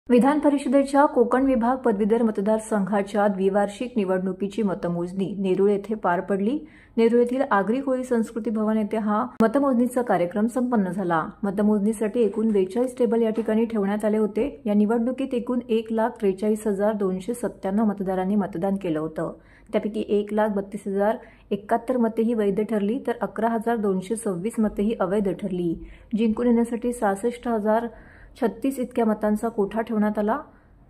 विधान परिषदेच्या कोकण विभाग पदवीधर मतदारसंघाच्या द्विवार्षिक निवडणुकीची मतमोजणी नेरूळ येथे पार पडली। नेरूळ येथील आगरी कोळी संस्कृती भवन येथे हा मतमोजणीचा कार्यक्रम संपन्न झाला। मतमोजणीसाठी एकूण 42 टेबल या ठिकाणी ठेवण्यात आले होते। या निवडणुकीत एकूण 1,43,297 मतदारांनी मतदान केलं होतं। त्यापैकी 1,32,071 मते ही वैध ठरली तर 11,226 मते ही अवैध ठरली। जिंकून येण्यासाठी 66,036 इतक्या मतांचा कोठा ठेवण्यात आला।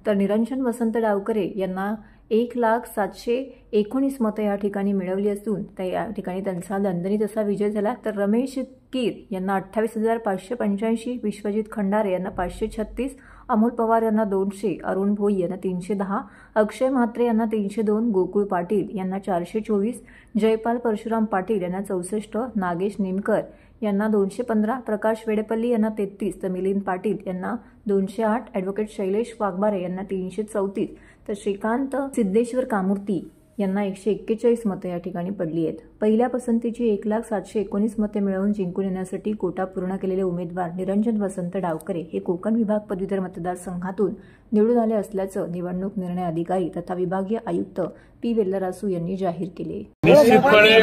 तर निरंजन वसंत डावकरे यांना 1,719 मते या ठिकाणी मिळवली असून या ठिकाणी त्यांचा दणदणीत असा विजय झाला। तर रमेश कीर यांना 28,585, विश्वजित खंडारे यांना 536, अमोल पवार यांना 200, अरुण भोई यांना 310, अक्षय म्हात्रे यांना 302, गोकुळ पाटील यांना 424, जयपाल परशुराम पाटील यांना 64, नागेश निमकर यांना 215, प्रकाश वेडेपल्ली यांना 33, तर मिलिंद पाटील यांना 208, ॲडव्होकेट शैलेश वाघबारे यांना 334, तर श्रीकांत सिद्धेश्वर कामूर्ती यांना 141 मते या ठिकाणी पडली आहेत। पहिल्या पसंतीची 1,719 मते मिळवून जिंकून येण्यासाठी कोटा पूर्ण केलेले उमेदवार निरंजन वसंत डावकरे हे कोकण विभाग पदवीधर मतदारसंघातून निवडून आले असल्याचं निवडणूक निर्णय अधिकारी तथा विभागीय आयुक्त पी वेल्लरासू यांनी जाहीर केले। निश्चितपणे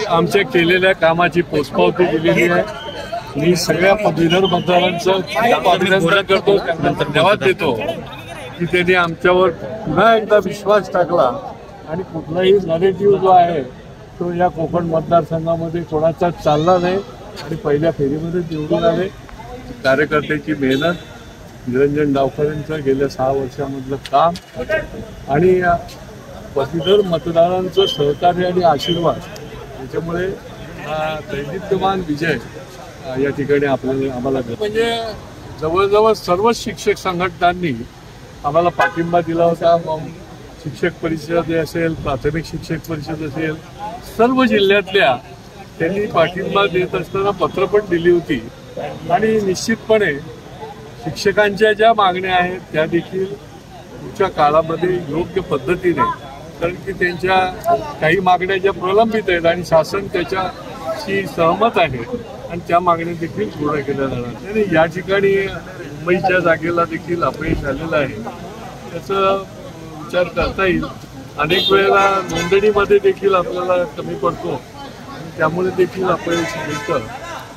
आमच्या केलेल्या कामाची पोचपावती दिलेली आहे। मी सगळ्या पदवीधर मतदारांचं अभिनंदन करतो, धन्यवाद देतो की त्यांनी आमच्यावर पुन्हा एकदा विश्वास टाकला आणि कुठलाही नॅरेटिव्ह जो आहे तो या कोकण मतदारसंघामध्ये कोणाचा चालला नाही आणि पहिल्या फेरीमध्ये निवडून आले। कार्यकर्त्याची मेहनत, निरंजन डावकरेंचं गेल्या 6 वर्षामधलं काम आणि पदवीधर मतदारांचं सहकार्य आणि आशीर्वाद याच्यामुळे हा दैदिप्यमान विजय या ठिकाणी आम्हाला म्हणजे जवळजवळ सर्व शिक्षक संघटनांनी आम्हाला पाठिंबा दिला होता। शिक्षक परिषद असेल, प्राथमिक शिक्षक परिषद असेल, सर्व जिल्ह्यातल्या त्यांनी पाठिंबा देत असताना पत्र पण दिली होती आणि निश्चितपणे शिक्षकांच्या ज्या मागण्या आहेत त्या देखील पुढच्या काळामध्ये योग्य पद्धतीने, कारण की त्यांच्या काही मागण्या ज्या प्रलंबित आहेत आणि शासन त्याच्याशी सहमत आहे आणि त्या मागण्या देखील पूर्ण केल्या जाणार। आणि या ठिकाणी मुंबईच्या जागेला देखील अपयश आलेलं आहे, त्याचा विचार करता येईल। अनेक वेळेला नोंदणीमध्ये देखील आपल्याला कमी पडतो आणि त्यामुळे देखील अपयश मिळतं,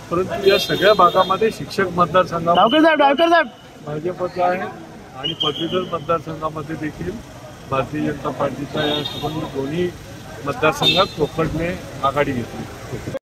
परंतु या सगळ्या भागामध्ये शिक्षक मतदारसंघामध्ये भाजपचा आहे आणि पदवीधर मतदारसंघामध्ये देखील भारतीय जनता पार्टीचा या दोन्ही मतदारसंघात कोकणने आघाडी घेतली।